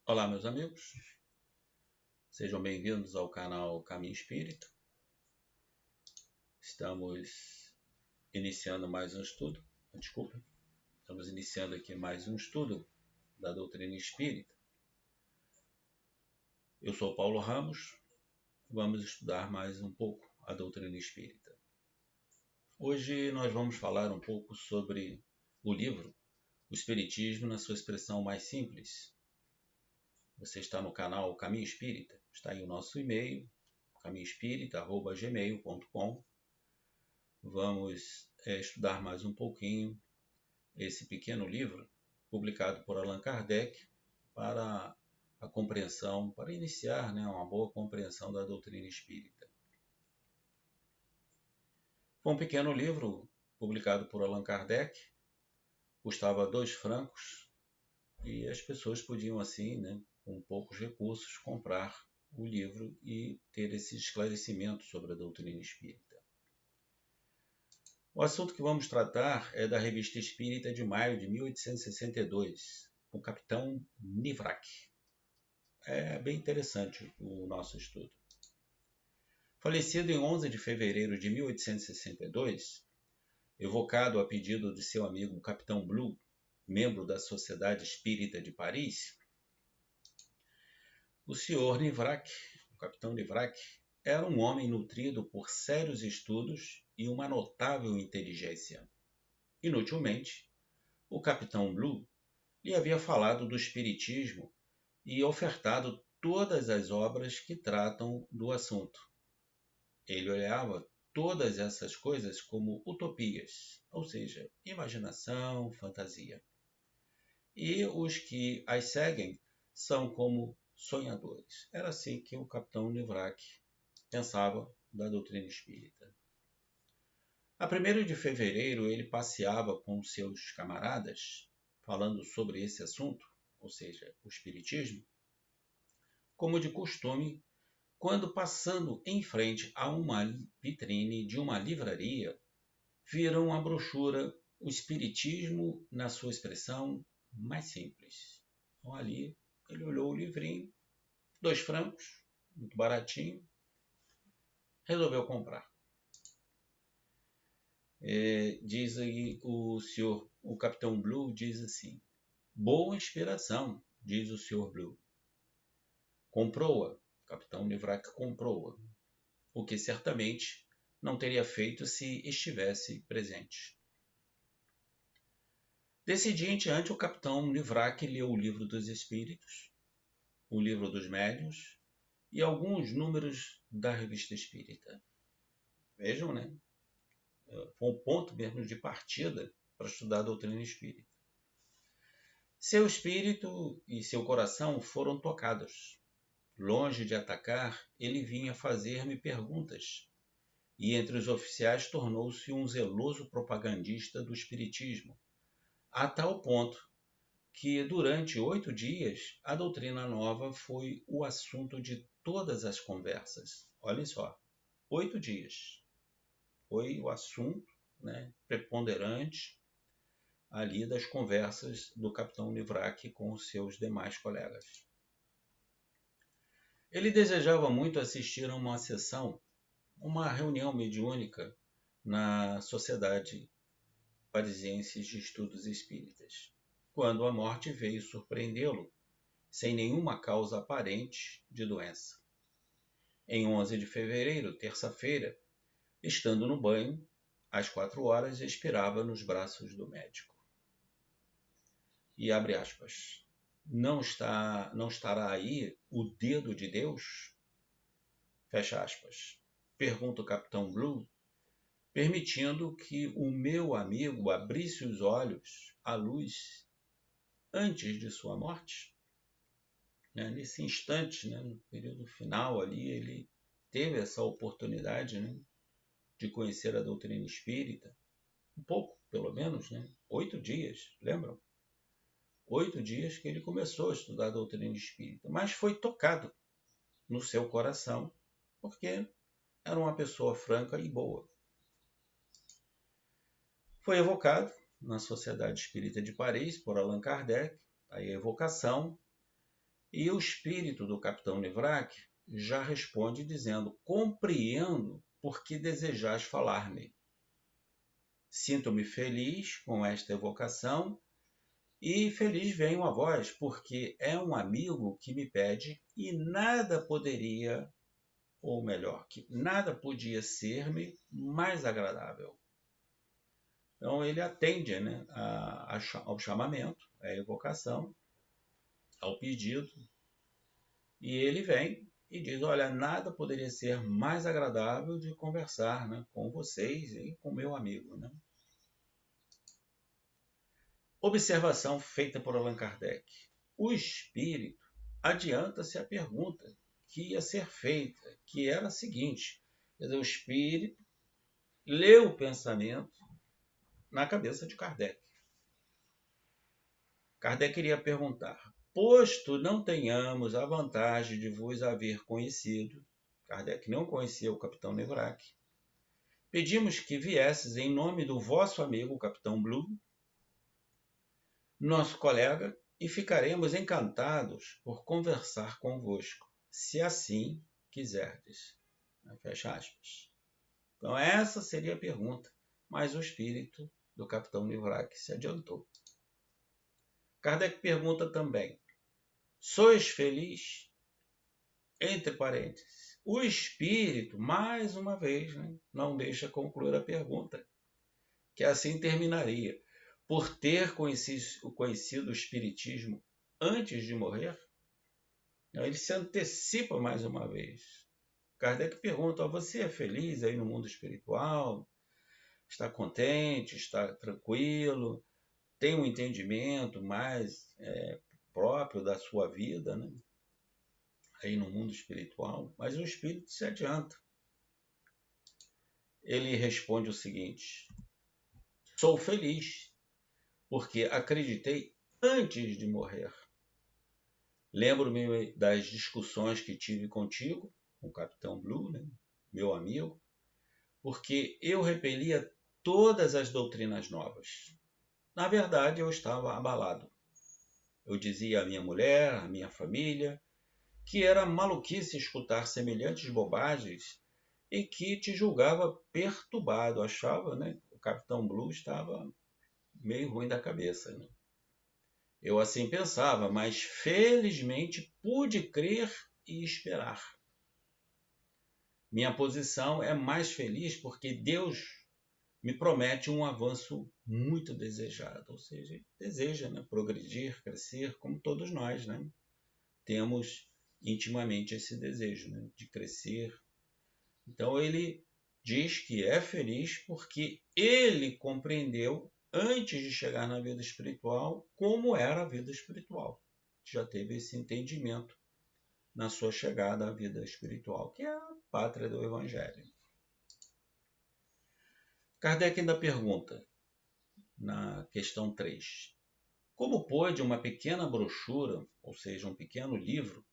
Olá, meus amigos, sejam bem-vindos ao canal Caminho Espírita. Estamos iniciando mais um estudo, estamos iniciando aqui mais um estudo da doutrina espírita. Eu sou Paulo Ramos e vamos estudar mais um pouco a doutrina espírita. Hoje nós vamos falar um pouco sobre o livro O Espiritismo na sua expressão mais simples. Você está no canal Caminho Espírita, está aí o nosso e-mail, caminhoespírita@gmail.com. Vamos estudar mais um pouquinho esse pequeno livro, publicado por Allan Kardec, para a compreensão, para iniciar uma boa compreensão da doutrina espírita. Foi um pequeno livro publicado por Allan Kardec, custava 2 francos, e as pessoas podiam assim, com poucos recursos, comprar o livro e ter esse esclarecimento sobre a doutrina espírita. O assunto que vamos tratar é da Revista Espírita de maio de 1862, com o capitão Nivrak. É bem interessante o nosso estudo. Falecido em 11 de fevereiro de 1862, evocado a pedido de seu amigo Capitão Blue, membro da Sociedade Espírita de Paris, o Sr. Nivrak, o capitão Nivrak, era um homem nutrido por sérios estudos e uma notável inteligência. Inutilmente, o capitão Blue lhe havia falado do espiritismo e ofertado todas as obras que tratam do assunto. Ele olhava todas essas coisas como utopias, ou seja, imaginação, fantasia. E os que as seguem são como sonhadores. Era assim que o capitão Nivrak pensava da doutrina espírita. A 1º de fevereiro ele passeava com seus camaradas, falando sobre esse assunto, ou seja, o espiritismo, como de costume, quando passando em frente a uma vitrine de uma livraria, viram a brochura O Espiritismo na sua expressão mais simples. Então ali ele olhou o livrinho, 2 francos, muito baratinho, resolveu comprar. Diz aí o capitão Blue diz assim: boa inspiração, diz o Sr. Blue. Comprou-a, o capitão Nivrak comprou-a, o que certamente não teria feito se estivesse presente. Desse dia em diante, o capitão Nivrak leu o Livro dos Espíritos, o Livro dos Médiuns e alguns números da Revista Espírita. Vejam, foi um ponto mesmo de partida para estudar a doutrina espírita. Seu espírito e seu coração foram tocados. Longe de atacar, ele vinha fazer-me perguntas, e entre os oficiais tornou-se um zeloso propagandista do espiritismo, a tal ponto que durante 8 dias a doutrina nova foi o assunto de todas as conversas. Olhem só, 8 dias foi o assunto preponderante ali das conversas do capitão Nivrak com os seus demais colegas. Ele desejava muito assistir a uma sessão, uma reunião mediúnica na Sociedade Parisiense de Estudos Espíritas, quando a morte veio surpreendê-lo, sem nenhuma causa aparente de doença. Em 11 de fevereiro, terça-feira, estando no banho, às 4 horas, expirava nos braços do médico. E abre aspas. Não estará aí o dedo de Deus? Fecha aspas. Pergunta o capitão Blue, permitindo que o meu amigo abrisse os olhos à luz antes de sua morte. Nesse instante, no período final ali, ele teve essa oportunidade de conhecer a doutrina espírita, um pouco, pelo menos, 8 dias, lembram? 8 dias que ele começou a estudar a doutrina espírita, mas foi tocado no seu coração, porque era uma pessoa franca e boa. Foi evocado na Sociedade Espírita de Paris por Allan Kardec, aí a evocação, E o espírito do capitão Nivrak já responde dizendo: compreendo por que desejais falar-me. Sinto-me feliz com esta evocação e feliz venho a vós, porque é um amigo que me pede e nada poderia, ou melhor, que nada podia ser-me mais agradável. Então ele atende, né, ao chamamento, à evocação, ao pedido, e ele vem e diz: olha, nada poderia ser mais agradável de conversar, né, com vocês e com meu amigo. Né? Observação feita por Allan Kardec. O espírito adianta-se à pergunta que ia ser feita, que era a seguinte: quer dizer, o espírito leu o pensamento na cabeça de Kardec. Kardec queria perguntar: posto não tenhamos a vantagem de vos haver conhecido, Kardec não conhecia o capitão Nivrak, pedimos que viesses em nome do vosso amigo, o capitão Blue, nosso colega, e ficaremos encantados por conversar convosco, se assim quiserdes. Fecha aspas. Então essa seria a pergunta, mas o espírito do capitão Nivrak se adiantou. Kardec pergunta também: sois feliz? Entre parênteses. O espírito, mais uma vez, né, não deixa concluir a pergunta, que assim terminaria: por ter conhecido o espiritismo antes de morrer? Ele se antecipa mais uma vez. Kardec pergunta: você é feliz aí no mundo espiritual? Está contente? Está tranquilo? Tem um entendimento mais próprio da sua vida, né? Aí no mundo espiritual? Mas o espírito se adianta. Ele responde o seguinte: sou feliz, porque acreditei antes de morrer. Lembro-me das discussões que tive contigo, com o Capitão Blue, né, meu amigo, porque eu repelia todas as doutrinas novas. Na verdade, eu estava abalado. Eu dizia à minha mulher, à minha família, que era maluquice escutar semelhantes bobagens e que te julgava perturbado. Achava, né, o Capitão Blue estava meio ruim da cabeça. Né? Eu assim pensava, mas felizmente pude crer e esperar. Minha posição é mais feliz porque Deus me promete um avanço muito desejado, ou seja, deseja, né, progredir, crescer, como todos nós, né? Temos intimamente esse desejo, né, de crescer. Então ele diz que é feliz porque ele compreendeu, antes de chegar na vida espiritual, como era a vida espiritual. Já teve esse entendimento na sua chegada à vida espiritual, que é a pátria do Evangelho. Kardec ainda pergunta, na questão 3, como pode uma pequena brochura, ou seja, um pequeno livro,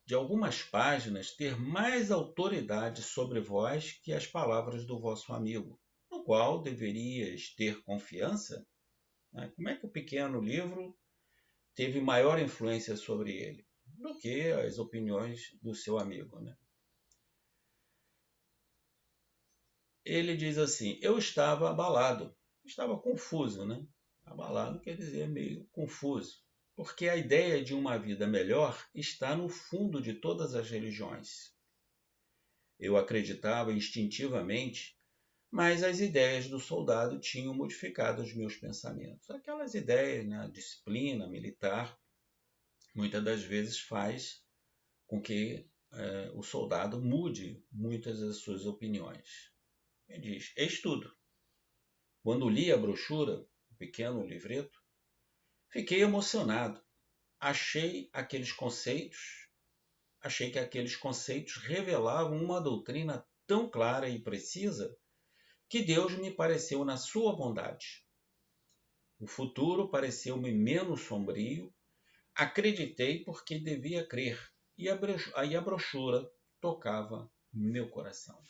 de algumas páginas, ter mais autoridade sobre vós que as palavras do vosso amigo, no qual deverias ter confiança? Como é que o pequeno livro teve maior influência sobre ele do que as opiniões do seu amigo? Né? Ele diz assim: eu estava abalado, estava confuso, né? Abalado quer dizer meio confuso, porque a ideia de uma vida melhor está no fundo de todas as religiões. Eu acreditava instintivamente, mas as ideias do soldado tinham modificado os meus pensamentos. Aquelas ideias, né, a disciplina militar, muitas das vezes faz com que o soldado mude muitas das suas opiniões. Ele diz: estudo. Quando li a brochura, o pequeno livreto, fiquei emocionado. Achei que aqueles conceitos revelavam uma doutrina tão clara e precisa que Deus me pareceu na sua bondade. O futuro pareceu-me menos sombrio. Acreditei porque devia crer, e a brochura tocava meu coração.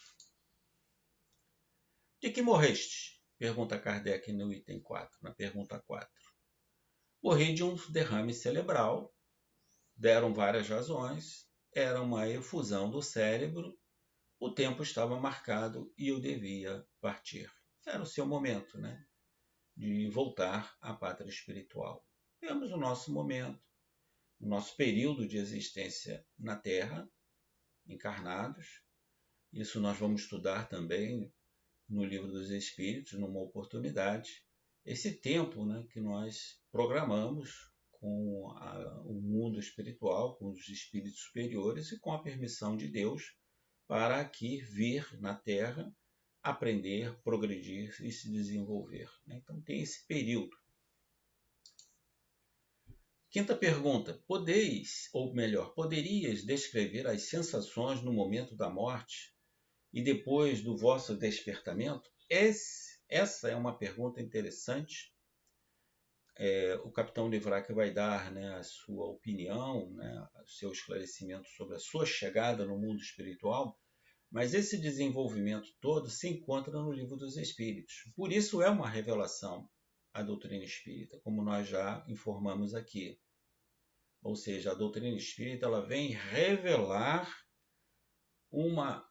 De que morreste? Pergunta Kardec no item 4, na pergunta 4. Morri de um derrame cerebral, Deram várias razões, era uma efusão do cérebro, o tempo estava marcado e eu devia partir. Era o seu momento, né, de voltar à pátria espiritual. Temos o nosso momento, o nosso período de existência na Terra, encarnados. Isso nós vamos estudar também no Livro dos Espíritos, numa oportunidade. Esse tempo, né, que nós programamos com o mundo espiritual, com os espíritos superiores e com a permissão de Deus para aqui vir na Terra, aprender, progredir e se desenvolver. Então tem esse período. Quinta pergunta: poderias descrever as sensações no momento da morte e depois do vosso despertamento? Essa é uma pergunta interessante. O capitão Livrac vai dar, né, a sua opinião, né, o seu esclarecimento sobre a sua chegada no mundo espiritual, mas esse desenvolvimento todo se encontra no Livro dos Espíritos. Por isso é uma revelação a doutrina espírita, como nós já informamos aqui. Ou seja, a doutrina espírita ela vem revelar uma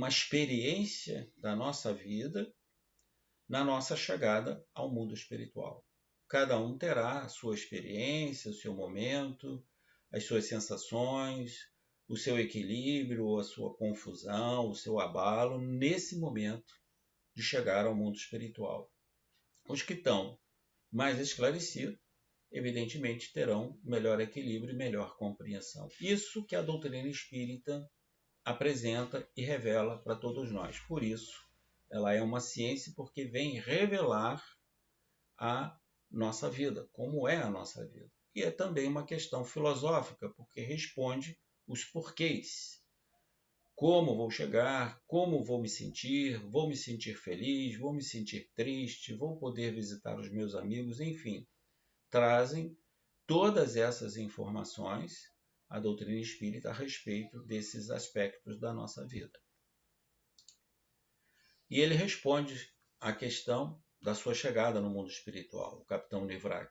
experiência da nossa vida na nossa chegada ao mundo espiritual. Cada um terá a sua experiência, o seu momento, as suas sensações, o seu equilíbrio, a sua confusão, o seu abalo nesse momento de chegar ao mundo espiritual. Os que estão mais esclarecidos, evidentemente, terão melhor equilíbrio e melhor compreensão. Isso que a doutrina espírita apresenta e revela para todos nós. Por isso, ela é uma ciência porque vem revelar a nossa vida, como é a nossa vida. E é também uma questão filosófica, porque responde os porquês. Como vou chegar, como vou me sentir feliz, vou me sentir triste, vou poder visitar os meus amigos, enfim. Trazem todas essas informações a doutrina espírita a respeito desses aspectos da nossa vida. E ele responde à questão da sua chegada no mundo espiritual, o capitão Livrac.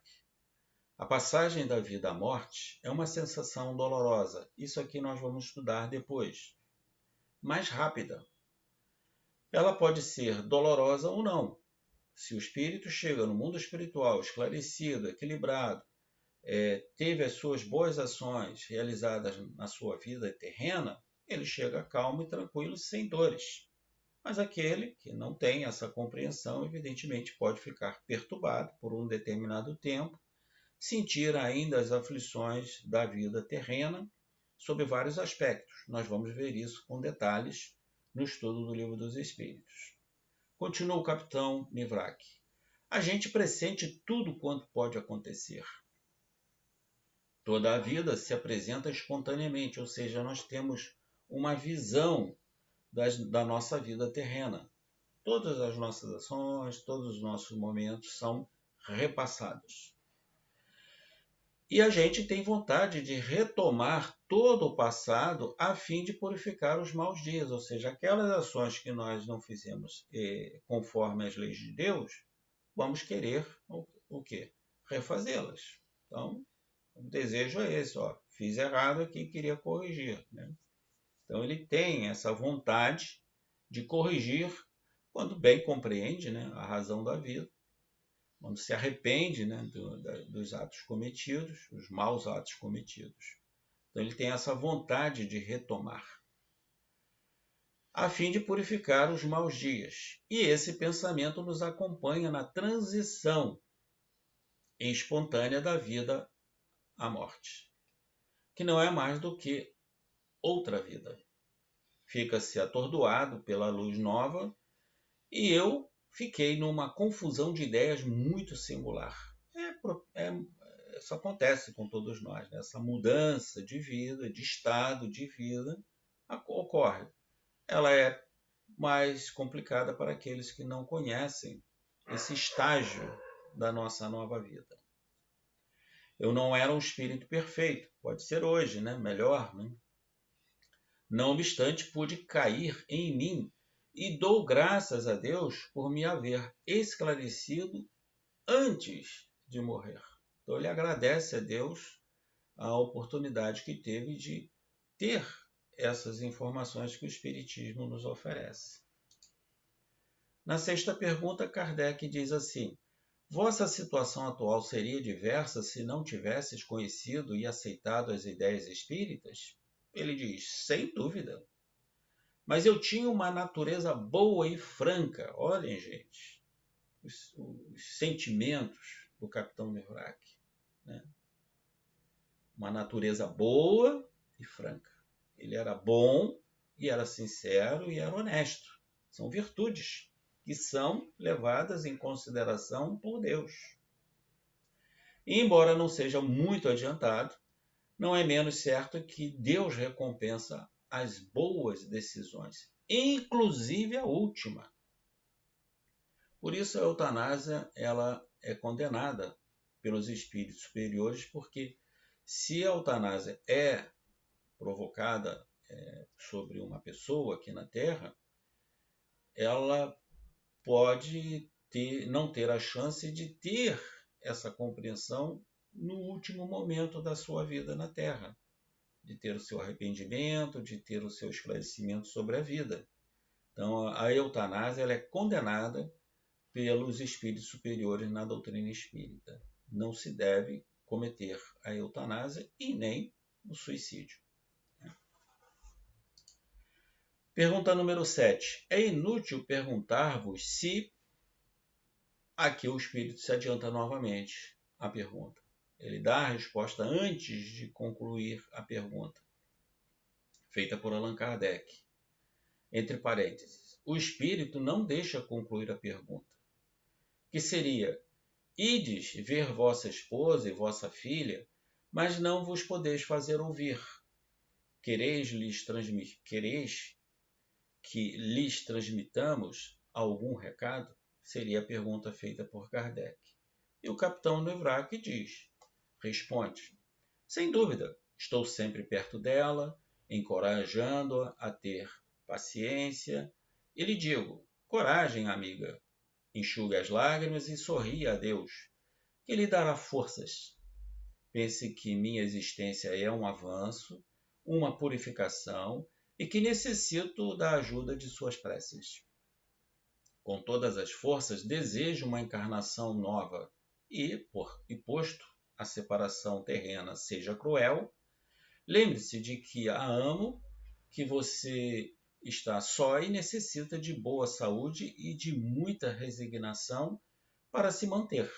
A passagem da vida à morte é uma sensação dolorosa. Isso aqui nós vamos estudar depois. Mais rápida. Ela pode ser dolorosa ou não. Se o espírito chega no mundo espiritual esclarecido, equilibrado, teve as suas boas ações realizadas na sua vida terrena, ele chega calmo e tranquilo, sem dores. Mas aquele que não tem essa compreensão, evidentemente, pode ficar perturbado por um determinado tempo, sentir ainda as aflições da vida terrena, sob vários aspectos. Nós vamos ver isso com detalhes no estudo do Livro dos Espíritos. Continua o capitão Livrac. A gente pressente tudo quanto pode acontecer. Toda a vida se apresenta espontaneamente, ou seja, nós temos uma visão da nossa vida terrena. Todas as nossas ações, todos os nossos momentos são repassados. E a gente tem vontade de retomar todo o passado a fim de purificar os maus dias, ou seja, aquelas ações que nós não fizemos conforme as leis de Deus, vamos querer o quê? Refazê-las. Então, o desejo é esse, fiz errado aqui, queria corrigir, né? Então ele tem essa vontade de corrigir quando bem compreende, né, a razão da vida, quando se arrepende, né, dos atos cometidos, os maus atos cometidos. Então ele tem essa vontade de retomar, a fim de purificar os maus dias. E esse pensamento nos acompanha na transição espontânea da vida à morte, que não é mais do que outra vida. Fica-se atordoado pela luz nova e eu fiquei numa confusão de ideias muito singular. Isso acontece com todos nós, né? Essa mudança de vida, de estado de vida, ocorre. Ela é mais complicada para aqueles que não conhecem esse estágio da nossa nova vida. Eu não era um espírito perfeito, pode ser hoje, né? Melhor, né? Não obstante, pude cair em mim e dou graças a Deus por me haver esclarecido antes de morrer. Então ele agradece a Deus a oportunidade que teve de ter essas informações que o Espiritismo nos oferece. Na sexta pergunta, Kardec diz assim: vossa situação atual seria diversa se não tivesses conhecido e aceitado as ideias espíritas? Ele diz: sem dúvida. Mas eu tinha uma natureza boa e franca. Olhem, gente, os sentimentos do Capitão Nevrac, né? Uma natureza boa e franca. Ele era bom e era sincero e era honesto. São virtudes que são levadas em consideração por Deus. E, embora não seja muito adiantado, não é menos certo que Deus recompensa as boas decisões, inclusive a última. Por isso a eutanásia ela é condenada pelos espíritos superiores, porque se a eutanásia é provocada sobre uma pessoa aqui na Terra, ela pode não ter a chance de ter essa compreensão no último momento da sua vida na Terra, de ter o seu arrependimento, de ter o seu esclarecimento sobre a vida. Então, a eutanásia ela é condenada pelos espíritos superiores na doutrina espírita. Não se deve cometer a eutanásia e nem o suicídio. Pergunta número 7. É inútil perguntar-vos se... Aqui o espírito se adianta novamente à pergunta. Ele dá a resposta antes de concluir a pergunta, feita por Allan Kardec. Entre parênteses, o espírito não deixa concluir a pergunta, que seria: ides ver vossa esposa e vossa filha, mas não vos podeis fazer ouvir. Quereis que lhes transmitamos algum recado? Seria a pergunta feita por Kardec. E o capitão Nevrac responde: sem dúvida, estou sempre perto dela, encorajando-a a ter paciência, e lhe digo: coragem, amiga. Enxugue as lágrimas e sorria a Deus, que lhe dará forças. Pense que minha existência é um avanço, uma purificação, e que necessito da ajuda de suas preces. Com todas as forças, desejo uma encarnação nova e, posto a separação terrena seja cruel, lembre-se de que a amo, que você está só e necessita de boa saúde e de muita resignação para se manter.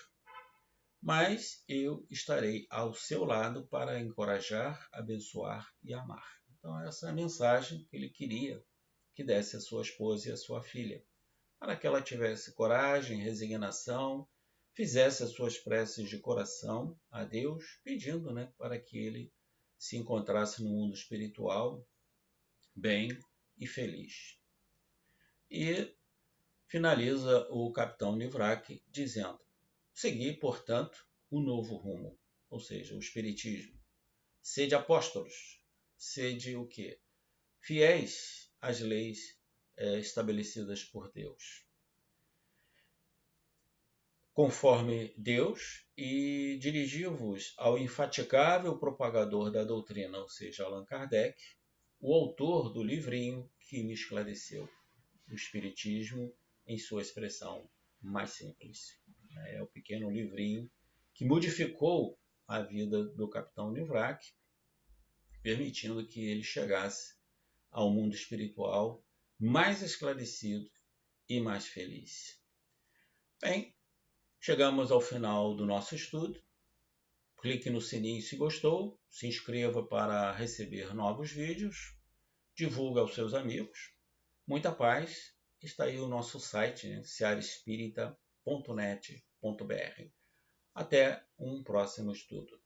Mas eu estarei ao seu lado para encorajar, abençoar e amar. Então essa é a mensagem que ele queria que desse à sua esposa e à sua filha, para que ela tivesse coragem, resignação, fizesse as suas preces de coração a Deus, pedindo, para que ele se encontrasse no mundo espiritual bem e feliz. E finaliza o capitão Nevrac dizendo: segui, portanto, o novo rumo, ou seja, o espiritismo. Sede apóstolos, sede o quê? Fiéis às leis estabelecidas por Deus. Conforme Deus, e dirigi-vos ao infatigável propagador da doutrina, ou seja, Allan Kardec, o autor do livrinho que me esclareceu, o Espiritismo em sua expressão mais simples. É o pequeno livrinho que modificou a vida do capitão Nevrac, permitindo que ele chegasse ao mundo espiritual mais esclarecido e mais feliz. Bem, chegamos ao final do nosso estudo. Clique no sininho se gostou, se inscreva para receber novos vídeos, divulgue aos seus amigos. Muita paz. Está aí o nosso site, searespirita.net.br. Até um próximo estudo.